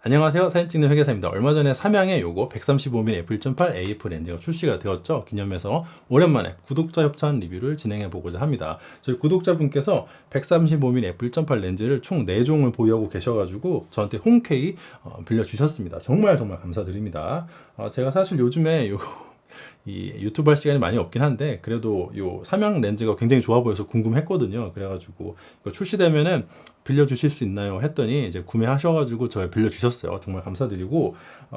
안녕하세요. 사진 찍는 회계사입니다. 얼마 전에 삼양에 요거 135mm f1.8 AF 렌즈가 출시가 되었죠. 기념해서 오랜만에 구독자 협찬 리뷰를 진행해 보고자 합니다. 저희 구독자분께서 135mm f1.8 렌즈를 총 4종을 보유하고 계셔가지고 저한테 홍케이 빌려주셨습니다. 정말 감사드립니다. 제가 사실 요즘에 이 유튜브 할 시간이 많이 없긴 한데 그래도 요 삼양 렌즈가 굉장히 좋아 보여서 궁금했거든요. 그래가지고 이거 출시되면은 빌려주실 수 있나요? 했더니 이제 구매하셔가지고 저 빌려주셨어요. 정말 감사드리고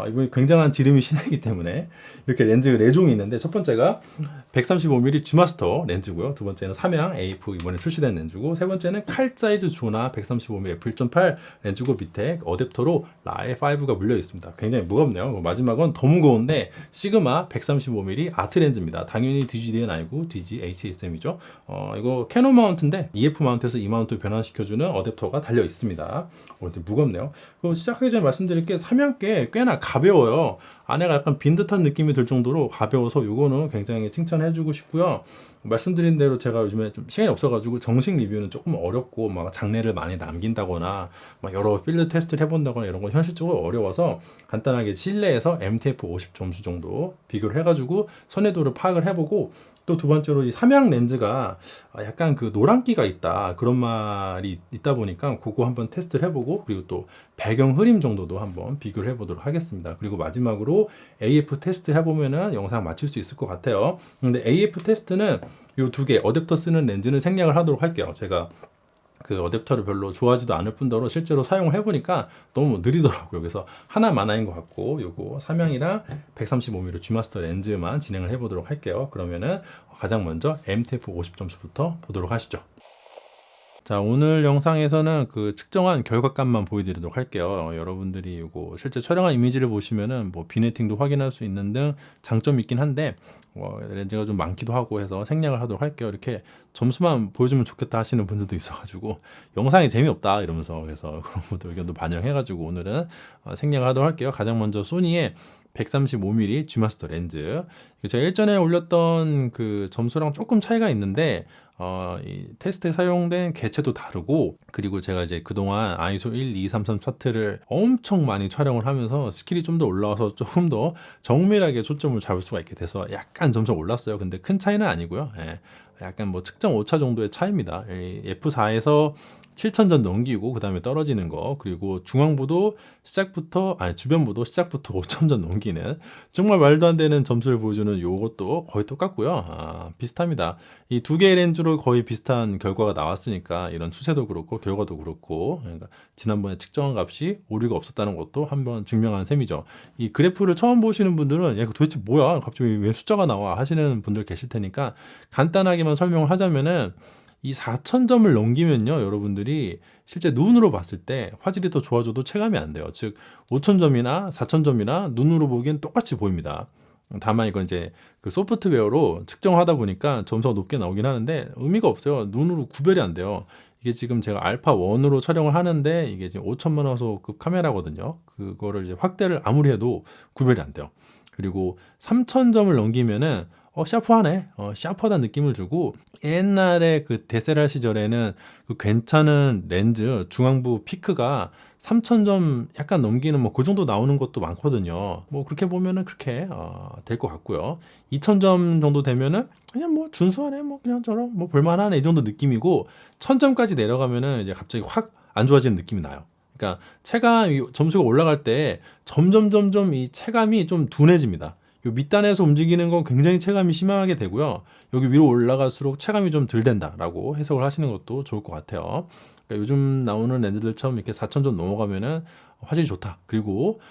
이분이 굉장한 지름이 심하기 때문에 이렇게 렌즈가 4종이 있는데 첫 번째가 135mm 주마스터 렌즈고요. 두 번째는 삼양 AF 이번에 출시된 렌즈고 세 번째는 칼 사이즈 조나 135mm f1.8 렌즈고 밑에 어댑터로 라이5가 물려 있습니다. 굉장히 무겁네요. 마지막은 더 무거운데 시그마 135mm 아트 렌즈입니다. 당연히 DGD는 아니고 DG-HSM이죠. 이거 캐논 마운트인데 EF 마운트에서 E 마운트 변환시켜주는 어댑터가 달려 있습니다. 무겁네요. 시작하기 전에 말씀드릴 게 삼양께 꽤나 가벼워요. 안에가 약간 빈 듯한 느낌이 들 정도로 가벼워서 요거는 굉장히 칭찬해주고 싶고요. 말씀드린 대로 제가 요즘에 좀 시간이 없어가지고 정식 리뷰는 조금 어렵고 막 장내를 많이 남긴다거나 막 여러 필드 테스트를 해본다거나 이런 건 현실적으로 어려워서 간단하게 실내에서 MTF 50 점수 정도 비교를 해가지고 선회도를 파악을 해보고 또 두 번째로 이 삼양 렌즈가 약간 그 노란기가 있다 그런 말이 있다 보니까 그거 한번 테스트를 해보고 그리고 또 배경 흐림 정도도 한번 비교를 해보도록 하겠습니다. 그리고 마지막으로 AF 테스트 해보면은 영상 마칠 수 있을 것 같아요. 근데 AF 테스트는 이 두 개 어댑터 쓰는 렌즈는 생략을 하도록 할게요. 제가 그 어댑터를 별로 좋아하지도 않을 뿐더러 실제로 사용을 해보니까 너무 느리더라고요. 그래서 하나만화인 것 같고 요거 삼양이랑 135mm 주마스터 렌즈만 진행을 해보도록 할게요. 그러면은 가장 먼저 MTF 50 점수부터 보도록 하시죠. 자, 오늘 영상에서는 그 측정한 결과값만 보여드리도록 할게요. 여러분들이 이거 실제 촬영한 이미지를 보시면은 뭐 비네팅도 확인할 수 있는 등 장점이 있긴 한데 렌즈가 좀 많기도 하고 해서 생략을 하도록 할게요. 이렇게 점수만 보여주면 좋겠다 하시는 분들도 있어가지고 영상이 재미없다 이러면서 그래서 그런 분들 의견도 반영해가지고 오늘은 생략을 하도록 할게요. 가장 먼저 소니의 135mm G마스터 렌즈. 제가 일전에 올렸던 그 점수랑 조금 차이가 있는데 이 테스트에 사용된 개체도 다르고 그리고 제가 이제 그동안 아이소 1, 2, 3, 3 차트를 엄청 많이 촬영을 하면서 스킬이 좀 더 올라와서 조금 더 정밀하게 초점을 잡을 수가 있게 돼서 약간 점수가 올랐어요. 근데 큰 차이는 아니고요. 예. 약간 뭐 측정 오차 정도의 차이입니다. F4에서 7,000점 넘기고 그 다음에 떨어지는 거 그리고 중앙부도 주변부도 시작부터 5,000점 넘기는 정말 말도 안 되는 점수를 보여주는 요것도 거의 똑같고요. 비슷합니다. 이 두 개의 렌즈로 거의 비슷한 결과가 나왔으니까 이런 추세도 그렇고 결과도 그렇고 그러니까 지난번에 측정한 값이 오류가 없었다는 것도 한번 증명한 셈이죠. 이 그래프를 처음 보시는 분들은 야, 도대체 뭐야 갑자기 왜 숫자가 나와 하시는 분들 계실 테니까 간단하게만 설명을 하자면은 이 4,000점을 넘기면요, 여러분들이 실제 눈으로 봤을 때 화질이 더 좋아져도 체감이 안 돼요. 즉, 5,000점이나 4,000점이나 눈으로 보기엔 똑같이 보입니다. 다만 이건 이제 그 소프트웨어로 측정하다 보니까 점수가 높게 나오긴 하는데 의미가 없어요. 눈으로 구별이 안 돼요. 이게 지금 제가 알파 1으로 촬영을 하는데 이게 지금 5천만 화소급 카메라거든요. 그거를 이제 확대를 아무리 해도 구별이 안 돼요. 그리고 3,000점을 넘기면은 샤프하네. 샤프하다는 느낌을 주고 옛날에 그 데세라 시절에는 그 괜찮은 렌즈 중앙부 피크가 3,000점 약간 넘기는 뭐 그 정도 나오는 것도 많거든요. 뭐 그렇게 보면은 그렇게 될 것 같고요. 2,000점 정도 되면은 그냥 뭐 준수하네. 뭐 그냥 저런 뭐 볼만하네 이 정도 느낌이고 1,000점까지 내려가면은 이제 갑자기 확 안 좋아지는 느낌이 나요. 그러니까 점수가 올라갈 때 점점 이 체감이 좀 둔해집니다. 요 밑단에서 움직이는 건 굉장히 체감이 심하게 되고요. 여기 위로 올라갈수록 체감이 좀 덜 된다라고 해석을 하시는 것도 좋을 것 같아요. 그러니까 요즘 나오는 렌즈들처럼 이렇게 4,000점 넘어가면은 화질이 좋다. 그리고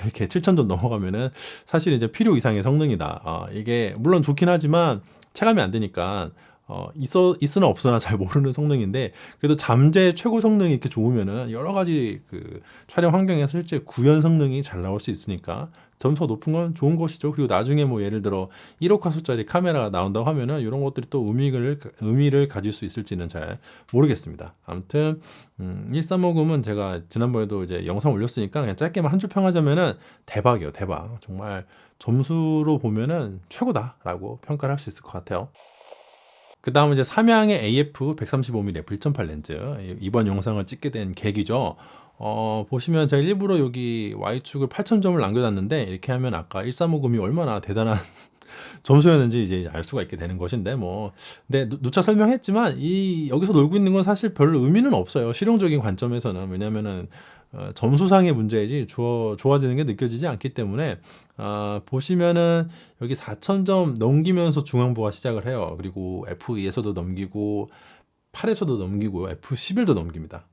이렇게 7,000점 넘어가면은 사실 이제 필요 이상의 성능이다. 이게 물론 좋긴 하지만 체감이 안 되니까 있으나 없으나 잘 모르는 성능인데 그래도 잠재 최고 성능이 이렇게 좋으면은 여러 가지 그 촬영 환경에서 실제 구현 성능이 잘 나올 수 있으니까 점수가 높은 건 좋은 것이죠. 그리고 나중에 뭐 예를 들어 1억 화소짜리 카메라가 나온다고 하면은 이런 것들이 또 의미를 가질 수 있을지는 잘 모르겠습니다. 아무튼 1350은 제가 지난번에도 이제 영상 올렸으니까 그냥 짧게만 한 줄 평하자면은 대박이에요. 대박. 정말 점수로 보면은 최고다라고 평가를 할 수 있을 것 같아요. 그 다음 이제 삼양의 AF 135mm f1.8 렌즈 이번 영상을 찍게 된 계기죠. 보시면 제가 일부러 여기 Y축을 8,000점을 남겨놨는데 이렇게 하면 아까 1350이 얼마나 대단한 점수였는지 이제 알 수가 있게 되는 것인데 뭐 근데 누차 설명했지만 이 여기서 놀고 있는 건 사실 별로 의미는 없어요. 실용적인 관점에서는. 왜냐면은 점수상의 문제이지 좋아지는 게 느껴지지 않기 때문에 보시면은 여기 4,000점 넘기면서 중앙부가 시작을 해요. 그리고 F2에서도 넘기고 8에서도 넘기고 F11도 넘깁니다.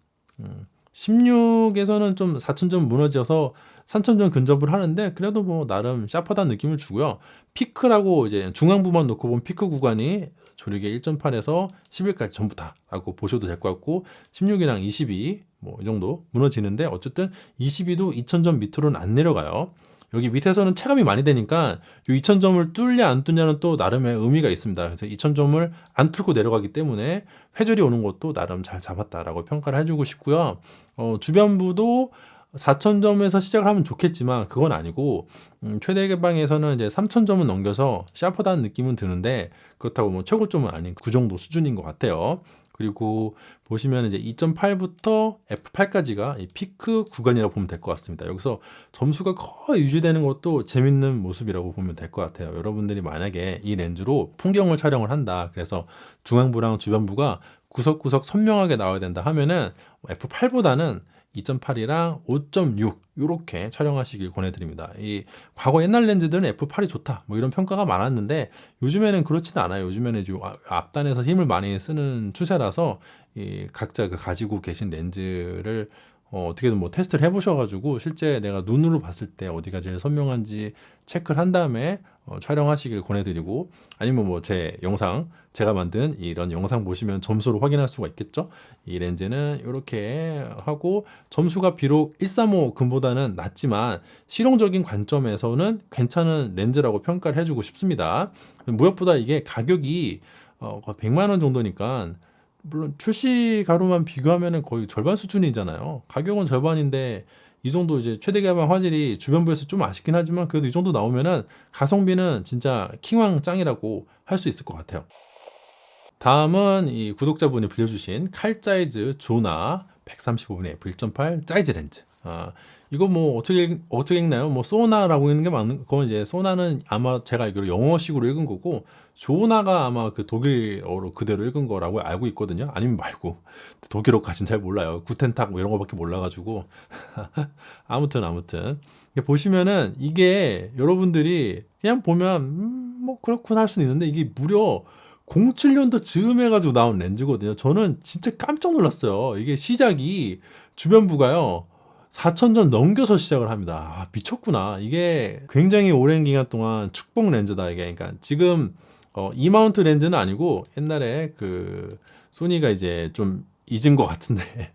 16에서는 좀 4,000점 무너져서 3,000점 근접을 하는데 그래도 뭐 나름 샤프하다는 느낌을 주고요. 피크라고 이제 중앙부만 놓고 보면 피크 구간이 조리개 1.8에서 11까지 전부 다라고 보셔도 될 것 같고 16이랑 22 뭐 이 정도 무너지는데 어쨌든 22도 2,000점 밑으로는 안 내려가요. 여기 밑에서는 체감이 많이 되니까 이 2,000점을 뚫냐 안 뚫냐는 또 나름의 의미가 있습니다. 그래서 2,000점을 안 뚫고 내려가기 때문에 회전이 오는 것도 나름 잘 잡았다라고 평가를 해주고 싶고요. 주변부도 4,000점에서 시작을 하면 좋겠지만 그건 아니고 최대 개방에서는 이제 3,000점은 넘겨서 샤프하다는 느낌은 드는데 그렇다고 뭐 최고점은 아닌 그 정도 수준인 것 같아요. 그리고 보시면 이제 2.8부터 F8까지가 이 피크 구간이라고 보면 될 것 같습니다. 여기서 점수가 거의 유지되는 것도 재밌는 모습이라고 보면 될 것 같아요. 여러분들이 만약에 이 렌즈로 풍경을 촬영을 한다. 그래서 중앙부랑 주변부가 구석구석 선명하게 나와야 된다 하면은 F8보다는 2.8이랑 5.6 이렇게 촬영하시길 권해드립니다. 이 과거 옛날 렌즈들은 F8이 좋다 뭐 이런 평가가 많았는데 요즘에는 그렇지는 않아요. 요즘에는 앞단에서 힘을 많이 쓰는 추세라서 이 각자 가지고 계신 렌즈를 어떻게든 뭐 테스트를 해보셔가지고 실제 내가 눈으로 봤을 때 어디가 제일 선명한지 체크를 한 다음에 촬영하시길 권해드리고 아니면 뭐 제 영상 제가 만든 이런 영상 보시면 점수를 확인할 수가 있겠죠. 이 렌즈는 이렇게 하고 점수가 비록 135 금보다는 낮지만 실용적인 관점에서는 괜찮은 렌즈라고 평가를 해주고 싶습니다. 무엇보다 이게 가격이 100만 원 정도니까 물론 출시가로만 비교하면 거의 절반 수준이잖아요. 가격은 절반인데 이 정도 이제 최대 개방 화질이 주변부에서 좀 아쉽긴 하지만 그래도 이 정도 나오면은 가성비는 진짜 킹왕 짱이라고 할 수 있을 것 같아요. 다음은 이 구독자분이 빌려주신 칼사이즈 조나 135mm f1.8 사이즈 렌즈. 이거 뭐 어떻게 읽나요? 뭐 소나라고 읽는 게 맞는 그건 이제 소나는 아마 제가 알기로 영어식으로 읽은 거고 조나가 아마 그 독일어로 그대로 읽은 거라고 알고 있거든요. 아니면 말고 독일어까진 잘 몰라요. 구텐탁 뭐 이런 거밖에 몰라가지고 아무튼 보시면은 이게 여러분들이 그냥 보면 뭐 그렇구나 할 수는 있는데 이게 무려 07년도 즈음 해가지고 나온 렌즈거든요. 저는 진짜 깜짝 놀랐어요. 이게 시작이 주변부가요. 4,000점 넘겨서 시작을 합니다. 미쳤구나. 이게 굉장히 오랜 기간 동안 축복 렌즈다. 이게 그러니까 지금 E 마운트 렌즈는 아니고 옛날에 그 소니가 이제 좀 잊은 것 같은데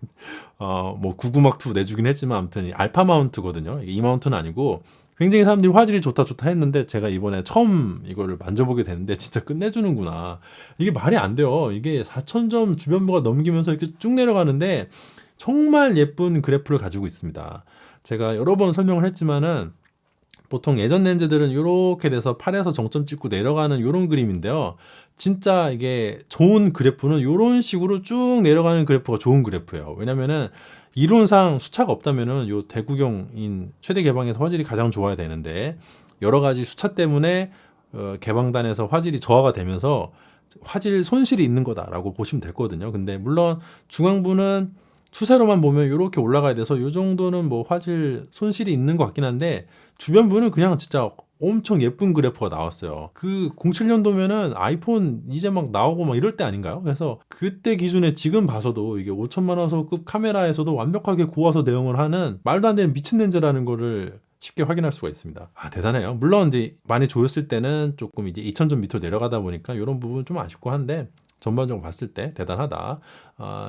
뭐 99막2 내주긴 했지만 아무튼 알파 마운트거든요. 이게 E 마운트는 아니고 굉장히 사람들이 화질이 좋다 했는데 제가 이번에 처음 이거를 만져보게 됐는데 진짜 끝내주는구나. 이게 말이 안 돼요. 이게 4,000점 주변부가 넘기면서 이렇게 쭉 내려가는데 정말 예쁜 그래프를 가지고 있습니다. 제가 여러 번 설명을 했지만은 보통 예전 렌즈들은 이렇게 돼서 팔에서 정점 찍고 내려가는 이런 그림인데요. 진짜 이게 좋은 그래프는 이런 식으로 쭉 내려가는 그래프가 좋은 그래프예요. 왜냐면은 이론상 수차가 없다면은 요 대구경인 최대 개방에서 화질이 가장 좋아야 되는데 여러 가지 수차 때문에 개방단에서 화질이 저하가 되면서 화질 손실이 있는 거다라고 보시면 되거든요. 근데 물론 중앙부는 추세로만 보면 이렇게 올라가야 돼서 이 정도는 뭐 화질 손실이 있는 것 같긴 한데 주변부는 그냥 진짜 엄청 예쁜 그래프가 나왔어요. 그 07년도면은 아이폰 이제 막 나오고 막 이럴 때 아닌가요? 그래서 그때 기준에 지금 봐서도 이게 5천만 원소급 카메라에서도 완벽하게 고화소 대응을 하는 말도 안 되는 미친 렌즈라는 거를 쉽게 확인할 수가 있습니다. 대단해요. 물론 이제 많이 조였을 때는 조금 이제 2,000점 밑으로 내려가다 보니까 이런 부분 좀 아쉽고 한데 전반적으로 봤을 때 대단하다.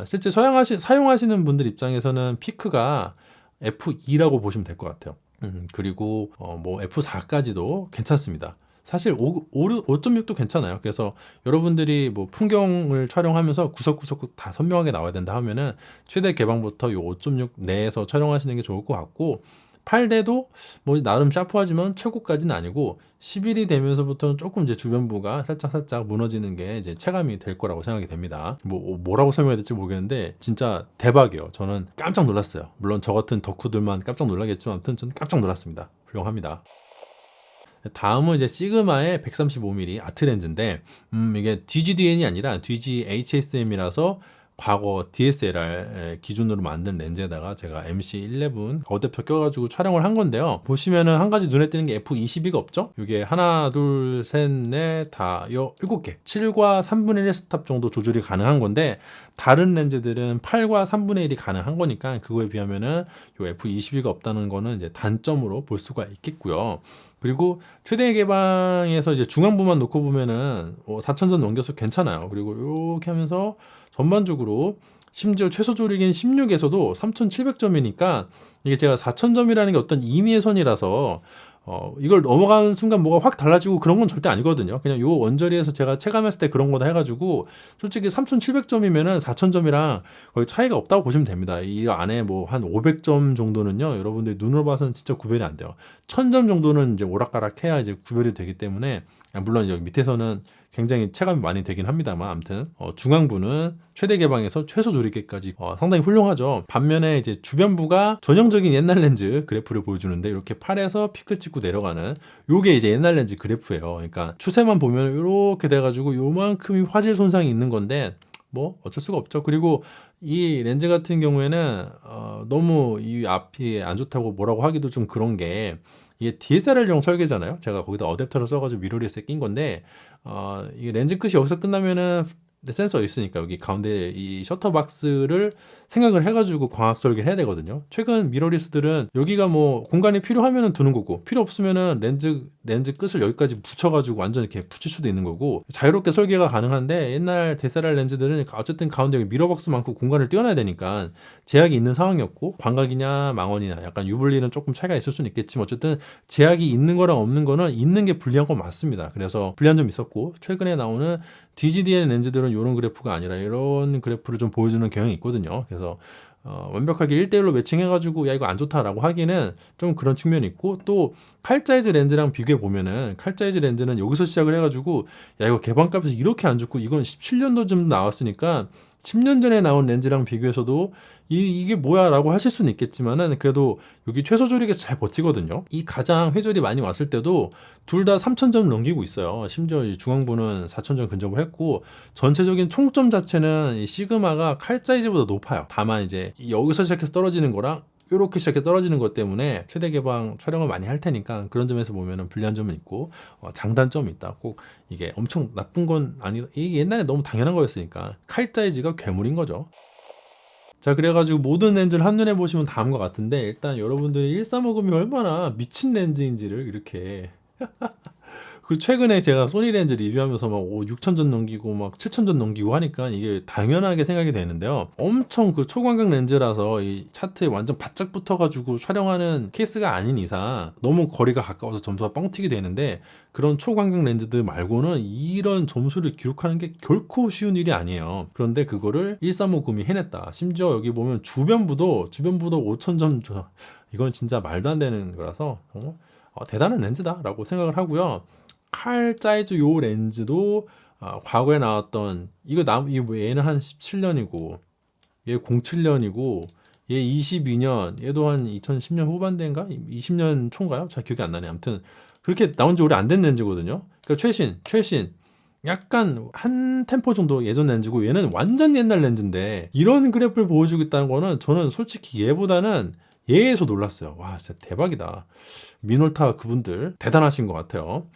실제 사용하시는 분들 입장에서는 피크가 F2라고 보시면 될 것 같아요. 그리고 뭐 F4까지도 괜찮습니다. 사실 5.6도 괜찮아요. 그래서 여러분들이 뭐 풍경을 촬영하면서 구석구석 다 선명하게 나와야 된다 하면은 최대 개방부터 이 5.6 내에서 촬영하시는 게 좋을 것 같고 8대도 뭐 나름 샤프하지만 최고까지는 아니고 11이 되면서부터는 조금 이제 주변부가 살짝 무너지는 게 이제 체감이 될 거라고 생각이 됩니다. 뭐라고 설명해야 될지 모르겠는데 진짜 대박이에요. 저는 깜짝 놀랐어요. 물론 저 같은 덕후들만 깜짝 놀라겠지만 아무튼 저는 깜짝 놀랐습니다. 훌륭합니다. 다음은 이제 시그마의 135mm 아트 렌즈인데 이게 DGDN이 아니라 DGHSM이라서 과거 DSLR 기준으로 만든 렌즈에다가 제가 MC11 어댑터 껴가지고 촬영을 한 건데요. 보시면은 한 가지 눈에 띄는 게 F22가 없죠? 이게 하나, 둘, 셋, 넷, 다, 7개. 7과 3분의 1 스탑 정도 조절이 가능한 건데, 다른 렌즈들은 8과 3분의 1이 가능한 거니까, 그거에 비하면은 요 F22가 없다는 거는 이제 단점으로 볼 수가 있겠고요. 그리고 최대 개방에서 이제 중앙부만 놓고 보면은 4,000점 넘겨서 괜찮아요. 그리고 이렇게 하면서 전반적으로 심지어 최소 조리기인 16에서도 3,700점이니까 이게 제가 4,000점이라는 게 어떤 임의의 선이라서 이걸 넘어가는 순간 뭐가 확 달라지고 그런 건 절대 아니거든요. 그냥 요 원저리에서 제가 체감했을 때 그런 거다 해가지고 솔직히 3,700점이면은 4,000점이랑 거의 차이가 없다고 보시면 됩니다. 이 안에 뭐 한 500점 정도는요, 여러분들이 눈으로 봐서는 진짜 구별이 안 돼요. 1,000점 정도는 이제 오락가락 해야 이제 구별이 되기 때문에 물론 여기 밑에서는 굉장히 체감이 많이 되긴 합니다만 아무튼 중앙부는 최대 개방에서 최소 조리개까지 상당히 훌륭하죠. 반면에 이제 주변부가 전형적인 옛날 렌즈 그래프를 보여주는데 이렇게 팔에서 피크 찍고 내려가는 요게 이제 옛날 렌즈 그래프예요. 그러니까 추세만 보면 이렇게 돼가지고 요만큼이 화질 손상이 있는 건데 뭐 어쩔 수가 없죠. 그리고 이 렌즈 같은 경우에는 너무 이 앞이 안 좋다고 뭐라고 하기도 좀 그런 게 이게 DSLR용 설계잖아요. 제가 거기다 어댑터를 써가지고 미러리스에 낀 건데 이게 렌즈 끝이 여기서 끝나면은 센서 있으니까 여기 가운데 이 셔터 박스를 생각을 해가지고 광학 설계를 해야 되거든요. 최근 미러리스들은 여기가 뭐 공간이 필요하면은 두는 거고 필요 없으면은 렌즈 끝을 여기까지 붙여가지고 완전 이렇게 붙일 수도 있는 거고 자유롭게 설계가 가능한데 옛날 DSLR 렌즈들은 어쨌든 가운데 여기 미러 박스 많고 공간을 띄워놔야 되니까 제약이 있는 상황이었고 광각이냐 망원이냐 약간 유불리는 조금 차이가 있을 수는 있겠지만 어쨌든 제약이 있는 거랑 없는 거는 있는 게 불리한 건 맞습니다. 그래서 불리한 점이 있었고 최근에 나오는 DGDN 렌즈들은 이런 그래프가 아니라 이런 그래프를 좀 보여주는 경향이 있거든요. 그래서 완벽하게 1대1로 매칭해가지고 야 이거 안 좋다라고 하기는 좀 그런 측면이 있고 또 칼자이즈 렌즈랑 비교해 보면은 칼자이즈 렌즈는 여기서 시작을 해가지고 야 이거 개방값에서 이렇게 안 좋고 이건 17년도쯤 나왔으니까 10년 전에 나온 렌즈랑 비교해서도 이게 뭐야 라고 하실 수는 있겠지만은 그래도 여기 최소 조리가 잘 버티거든요. 이 가장 회전이 많이 왔을 때도 둘 다 3,000점 넘기고 있어요. 심지어 이 중앙부는 4,000점 근접을 했고 전체적인 총점 자체는 이 시그마가 칼사이즈보다 높아요. 다만 이제 여기서 시작해서 떨어지는 거랑 이렇게 시작해 떨어지는 것 때문에 최대 개방 촬영을 많이 할 테니까 그런 점에서 보면은 불리한 점은 있고 장단점이 있다. 꼭 이게 엄청 나쁜 건 아니 이게 옛날에 너무 당연한 거였으니까 칼사이즈가 괴물인 거죠. 자 그래가지고 모든 렌즈를 한눈에 보시면 다 한 것 같은데 일단 여러분들이 135금이 얼마나 미친 렌즈인지를 이렇게 그 최근에 제가 소니 렌즈 리뷰하면서 막 6,000점 넘기고 막 7,000점 넘기고 하니까 이게 당연하게 생각이 되는데요. 엄청 그 초광각 렌즈라서 이 차트에 완전 바짝 붙어가지고 촬영하는 케이스가 아닌 이상 너무 거리가 가까워서 점수가 뻥튀기 되는데 그런 초광각 렌즈들 말고는 이런 점수를 기록하는 게 결코 쉬운 일이 아니에요. 그런데 그거를 135금이 해냈다. 심지어 여기 보면 주변부도 5,000점 이건 진짜 말도 안 되는 거라서 대단한 렌즈다라고 생각을 하고요. 칼 사이즈 요 렌즈도 과거에 나왔던 얘는 한 17년이고 얘 07년이고 얘 22년 얘도 한 2010년 후반대인가 20년 초인가요? 잘 기억이 안 나네. 아무튼 그렇게 나온 지 오래 안 된 렌즈거든요. 그러니까 최신 약간 한 템포 정도 예전 렌즈고 얘는 완전 옛날 렌즈인데 이런 그래프를 보여주고 있다는 거는 저는 솔직히 얘보다는 얘에서 놀랐어요. 와 진짜 대박이다. 미놀타 그분들 대단하신 것 같아요.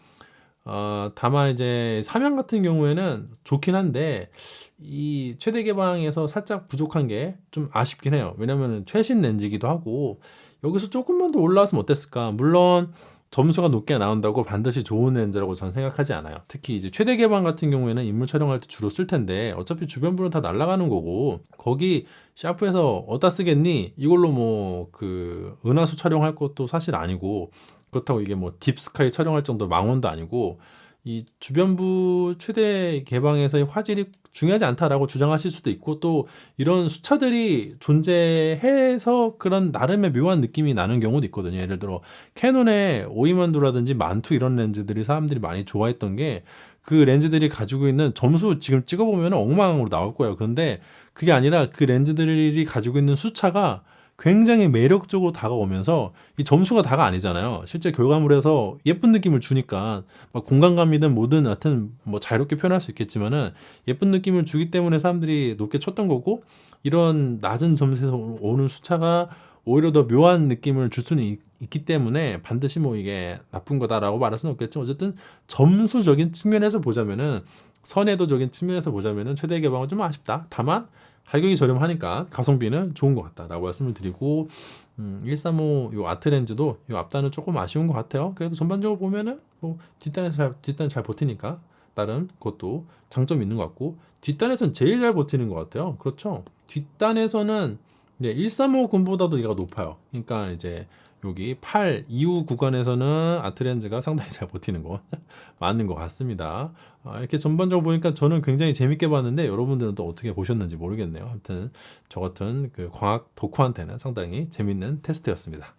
다만 이제 삼양 같은 경우에는 좋긴 한데 이 최대 개방에서 살짝 부족한 게 좀 아쉽긴 해요. 왜냐면 최신 렌즈이기도 하고 여기서 조금만 더 올라왔으면 어땠을까. 물론 점수가 높게 나온다고 반드시 좋은 렌즈라고 저는 생각하지 않아요. 특히 이제 최대 개방 같은 경우에는 인물 촬영할 때 주로 쓸 텐데 어차피 주변부는 다 날아가는 거고 거기 샤프에서 어디다 쓰겠니? 이걸로 뭐 그 은하수 촬영할 것도 사실 아니고 그렇다고 이게 뭐 딥스카이 촬영할 정도 망원도 아니고 이 주변부 최대 개방에서의 화질이 중요하지 않다라고 주장하실 수도 있고, 또 이런 수차들이 존재해서 그런 나름의 묘한 느낌이 나는 경우도 있거든요. 예를 들어 캐논의 오이만두라든지 만투 이런 렌즈들이 사람들이 많이 좋아했던 게, 그 렌즈들이 가지고 있는 점수 지금 찍어보면 엉망으로 나올 거예요. 그런데 그게 아니라 그 렌즈들이 가지고 있는 수차가 굉장히 매력적으로 다가오면서, 이 점수가 다가 아니잖아요. 실제 결과물에서 예쁜 느낌을 주니까 막 공간감이든 뭐든 하여튼 뭐 자유롭게 표현할 수 있겠지만은 예쁜 느낌을 주기 때문에 사람들이 높게 쳤던 거고, 이런 낮은 점수에서 오는 수차가 오히려 더 묘한 느낌을 줄 수는 있기 때문에 반드시 뭐 이게 나쁜 거다라고 말할 수는 없겠죠. 어쨌든 점수적인 측면에서 보자면은, 선해도적인 측면에서 보자면은 최대 개방은 좀 아쉽다. 다만 가격이 저렴하니까 가성비는 좋은 것 같다라고 말씀을 드리고, 135 요 아트 렌즈도 요 앞단은 조금 아쉬운 것 같아요. 그래도 전반적으로 보면은 뭐 뒷단은 잘 버티니까 나름 그것도 장점이 있는 것 같고, 뒷단에서는 제일 잘 버티는 것 같아요. 그렇죠? 뒷단에서는 네, 135 군보다도 얘가 높아요. 그러니까 이제 여기 8 이후 구간에서는 아트렌즈가 상당히 잘 버티는 거 맞는 것 같습니다. 이렇게 전반적으로 보니까 저는 굉장히 재밌게 봤는데, 여러분들은 또 어떻게 보셨는지 모르겠네요. 아무튼 저 같은 그 광학 덕후한테는 상당히 재밌는 테스트였습니다.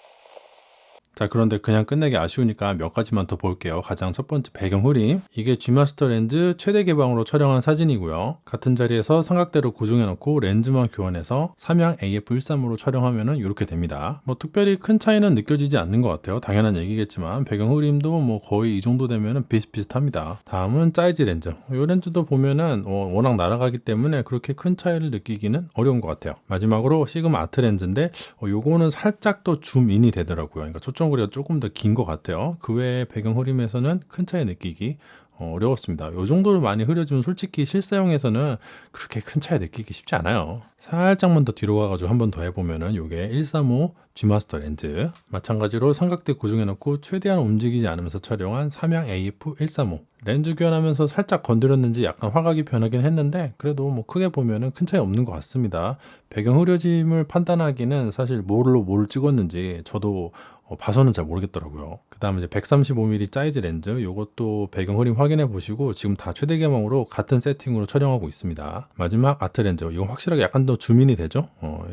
자, 그런데 그냥 끝내기 아쉬우니까 몇 가지만 더 볼게요. 가장 첫 번째, 배경 흐림. 이게 G마스터 렌즈 최대 개방으로 촬영한 사진이고요. 같은 자리에서 삼각대로 고정해 놓고 렌즈만 교환해서 삼양 AF13으로 촬영하면은 이렇게 됩니다. 뭐 특별히 큰 차이는 느껴지지 않는 것 같아요. 당연한 얘기겠지만 배경 흐림도 뭐 거의 이 정도 되면은 비슷비슷합니다. 다음은 사이즈 렌즈. 이 렌즈도 보면은 워낙 날아가기 때문에 그렇게 큰 차이를 느끼기는 어려운 것 같아요. 마지막으로 시그마 아트 렌즈인데 요거는 살짝 더 줌인이 되더라고요. 그러니까 초점 거리가 조금 더 긴 것 같아요. 그 외에 배경 흐림에서는 큰 차이 느끼기 어려웠습니다. 이 정도로 많이 흐려지면 솔직히 실사용에서는 그렇게 큰 차이 느끼기 쉽지 않아요. 살짝만 더 뒤로 가가지고 한 번 더 해보면은 이게 135 G마스터 렌즈, 마찬가지로 삼각대 고정해놓고 최대한 움직이지 않으면서 촬영한 삼양 AF135 렌즈 교환하면서 살짝 건드렸는지 약간 화각이 변하긴 했는데, 그래도 뭐 크게 보면은 큰 차이 없는 것 같습니다. 배경 흐려짐을 판단하기는 사실 뭘로 뭘 찍었는지 저도 봐서는 잘 모르겠더라고요. 그 다음에 이제 135mm 사이즈 렌즈, 이것도 배경 흐림 확인해 보시고 지금 다 최대 개방으로 같은 세팅으로 촬영하고 있습니다. 마지막 아트 렌즈, 이건 확실하게 약간 더 줌인이 되죠.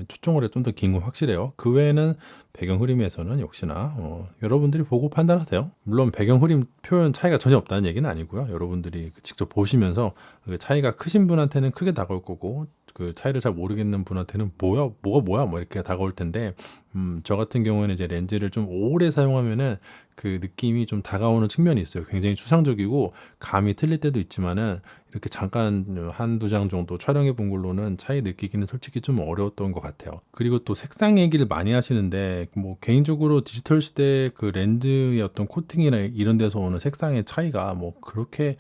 초점거리가 좀 더 긴 건 확실해요. 그 외에는 배경 흐림에서는 역시나 여러분들이 보고 판단하세요. 물론 배경 흐림 표현 차이가 전혀 없다는 얘기는 아니고요. 여러분들이 직접 보시면서 그 차이가 크신 분한테는 크게 다가올 거고, 그 차이를 잘 모르겠는 분한테는 뭐가 뭐야 뭐 이렇게 다가올 텐데, 저 같은 경우에는 이제 렌즈를 좀 오래 사용하면은 그 느낌이 좀 다가오는 측면이 있어요. 굉장히 추상적이고 감이 틀릴 때도 있지만은, 이렇게 잠깐 한두 장 정도 촬영해 본 걸로는 차이 느끼기는 솔직히 좀 어려웠던 것 같아요. 그리고 또 색상 얘기를 많이 하시는데, 뭐 개인적으로 디지털 시대 그 렌즈의 어떤 코팅이나 이런 데서 오는 색상의 차이가 뭐 그렇게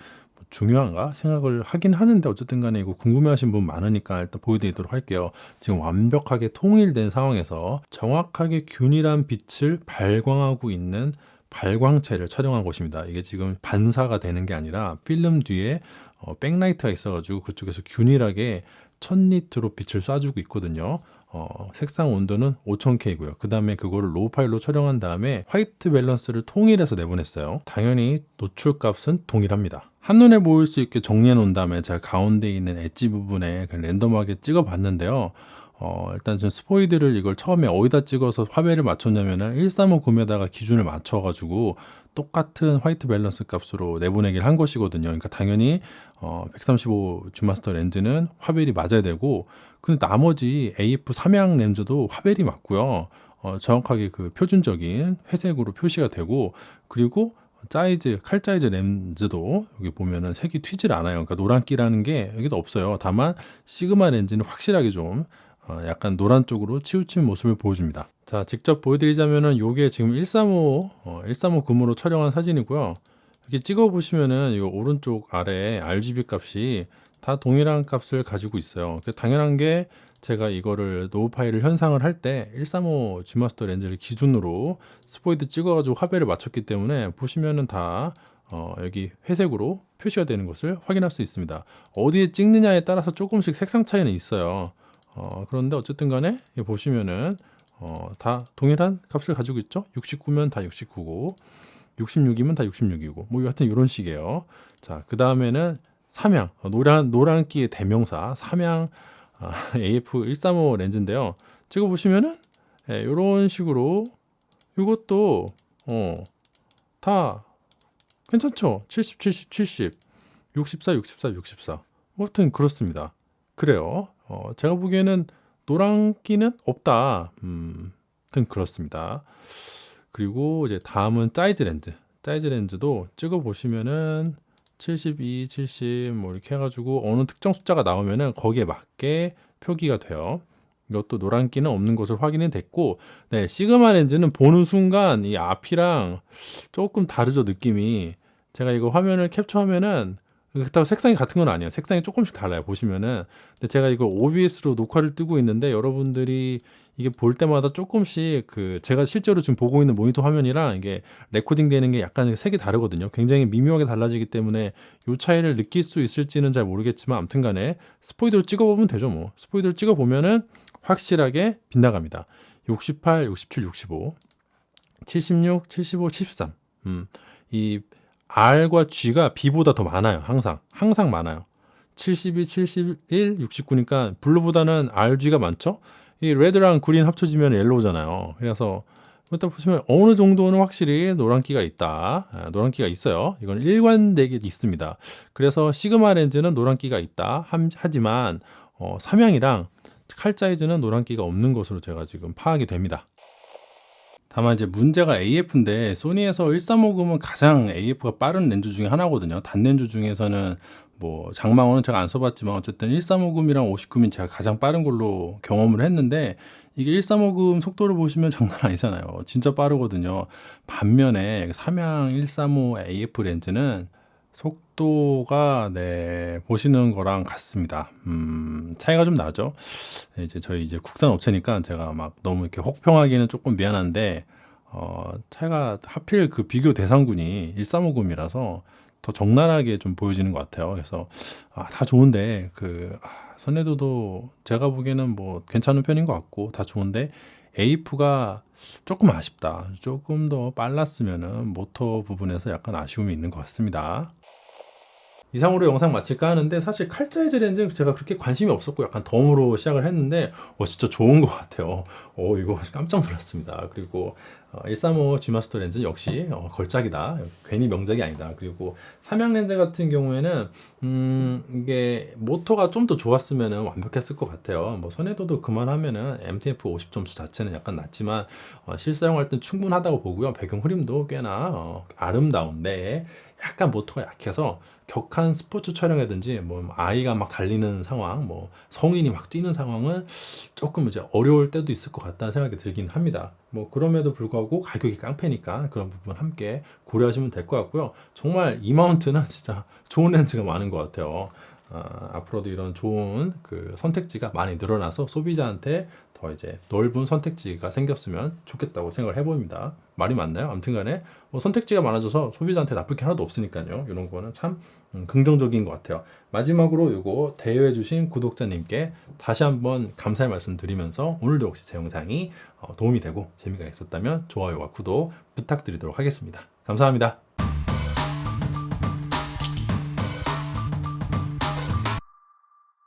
중요한가 생각을 하긴 하는데, 어쨌든 간에 이거 궁금해하신 분 많으니까 일단 보여드리도록 할게요. 지금 완벽하게 통일된 상황에서 정확하게 균일한 빛을 발광하고 있는 발광체를 촬영한 곳입니다. 이게 지금 반사가 되는 게 아니라 필름 뒤에 백라이트가 있어가지고 그쪽에서 균일하게 1000니트로 빛을 쏴주고 있거든요. 색상 온도는 5000K고요. 그 다음에 그거를 로우 파일로 촬영한 다음에 화이트 밸런스를 통일해서 내보냈어요. 당연히 노출 값은 동일합니다. 한눈에 보일 수 있게 정리해 놓은 다음에 제가 가운데 있는 엣지 부분에 랜덤하게 찍어 봤는데요. 일단 전 스포이드를 이걸 처음에 어디다 찍어서 화배를 맞췄냐면은 135 금에다가 기준을 맞춰가지고 똑같은 화이트 밸런스 값으로 내보내기를 한 것이거든요. 그러니까 당연히 135 G마스터 렌즈는 화벨이 맞아야 되고, 근데 나머지 AF 삼양 렌즈도 화벨이 맞고요. 정확하게 그 표준적인 회색으로 표시가 되고, 그리고 칼 사이즈 렌즈도 여기 보면은 색이 튀질 않아요. 그러니까 노란기라는 게 여기도 없어요. 다만 시그마 렌즈는 확실하게 좀 약간 노란 쪽으로 치우친 모습을 보여줍니다. 자, 직접 보여드리자면은 요게 지금 135 금으로 촬영한 사진이고요. 이렇게 찍어 보시면은 이 오른쪽 아래 RGB 값이 다 동일한 값을 가지고 있어요. 당연한 게, 제가 이거를 노후 파일을 현상을 할 때 135 G마스터 렌즈를 기준으로 스포이드 찍어가지고 화배를 맞췄기 때문에 보시면은 다 여기 회색으로 표시가 되는 것을 확인할 수 있습니다. 어디에 찍느냐에 따라서 조금씩 색상 차이는 있어요. 그런데 어쨌든 간에 보시면은 다 동일한 값을 가지고 있죠. 69면 다 69고, 66이면 다 66이고 뭐 여하튼 이런 식이에요. 자, 그 다음에는 삼양, 노란기의 대명사 삼양 AF135 렌즈인데요. 찍어보시면은 이런 식으로 이것도 다 괜찮죠? 70, 70, 70, 64, 64, 64. 아무튼 그렇습니다. 그래요. 제가 보기에는 노란기는 없다. 아무튼 그렇습니다. 그리고 이제 다음은 사이즈 렌즈. 사이즈 렌즈도 찍어 보시면은 72, 70 뭐 이렇게 해가지고 어느 특정 숫자가 나오면은 거기에 맞게 표기가 돼요. 이것도 노란기는 없는 것으로 확인이 됐고, 네, 시그마 렌즈는 보는 순간 이 앞이랑 조금 다르죠, 느낌이. 제가 이거 화면을 캡처하면은 그렇다고 색상이 같은 건 아니에요. 색상이 조금씩 달라요. 보시면은. 근데 제가 이거 OBS로 녹화를 뜨고 있는데 여러분들이 이게 볼 때마다 조금씩 제가 실제로 지금 보고 있는 모니터 화면이랑 이게 레코딩 되는 게 약간 색이 다르거든요. 굉장히 미묘하게 달라지기 때문에 이 차이를 느낄 수 있을지는 잘 모르겠지만 아무튼 간에 스포이드로 찍어보면 되죠. 뭐 스포이드로 찍어보면은 확실하게 빗나갑니다. 68, 67, 65, 76, 75, 73. 이 R과 G가 B보다 더 많아요. 항상 많아요. 72, 71, 69니까 블루보다는 RG가 많죠. 이 레드랑 그린 합쳐지면 옐로우잖아요. 그래서 일단 보시면 어느 정도는 확실히 노란기가 있다. 노란기가 있어요. 이건 일관되게 있습니다. 그래서 시그마 렌즈는 노란기가 있다. 하지만 삼양이랑 칼 사이즈는 노란기가 없는 것으로 제가 지금 파악이 됩니다. 다만 이제 문제가 AF인데 소니에서 1350은 가장 AF가 빠른 렌즈 중에 하나거든요. 단렌즈 중에서는 뭐 장망원은 제가 안 써봤지만 어쨌든 1350이랑 59는 제가 가장 빠른 걸로 경험을 했는데 이게 1350 속도를 보시면 장난 아니잖아요. 진짜 빠르거든요. 반면에 삼양 135 AF 렌즈는 속도가 보시는 거랑 같습니다. 차이가 좀 나죠. 이제 저희 이제 국산 업체니까 제가 막 너무 이렇게 혹평하기는 조금 미안한데 차이가 하필 그 비교 대상군이 1350이라서 더 적나라하게 좀 보여지는 것 같아요. 그래서 다 좋은데 선해도도 제가 보기에는 뭐 괜찮은 편인 것 같고 다 좋은데 AF가 조금 아쉽다. 조금 더 빨랐으면은 모터 부분에서 약간 아쉬움이 있는 것 같습니다. 이상으로 영상 마칠까 하는데 사실 칼 사이즈 렌즈는 제가 그렇게 관심이 없었고 약간 덤으로 시작을 했는데 진짜 좋은 것 같아요. 이거 깜짝 놀랐습니다. 그리고 135 G마스터 렌즈 역시 걸작이다. 괜히 명작이 아니다. 그리고 삼양 렌즈 같은 경우에는 이게 모터가 좀 더 좋았으면 완벽했을 것 같아요. 뭐 선해도도 그만하면은 MTF 50점수 자체는 약간 낮지만 실사용할 땐 충분하다고 보고요. 배경 흐림도 꽤나 아름다운데 약간 모터가 약해서 격한 스포츠 촬영이라든지 뭐 아이가 막 달리는 상황, 뭐 성인이 막 뛰는 상황은 조금 이제 어려울 때도 있을 것 같다는 생각이 들긴 합니다. 뭐 그럼에도 불구하고 가격이 깡패니까 그런 부분 함께 고려하시면 될 것 같고요. 정말 이 마운트는 진짜 좋은 렌즈가 많은 것 같아요. 앞으로도 이런 좋은 선택지가 많이 늘어나서 소비자한테 더 이제 넓은 선택지가 생겼으면 좋겠다고 생각을 해봅니다. 말이 맞나요? 아무튼 간에 선택지가 많아져서 소비자한테 나쁠 게 하나도 없으니까요. 이런 거는 참 긍정적인 것 같아요. 마지막으로 이거 대여해 주신 구독자님께 다시 한번 감사의 말씀 드리면서 오늘도 혹시 제 영상이 도움이 되고 재미가 있었다면 좋아요와 구독 부탁드리도록 하겠습니다. 감사합니다.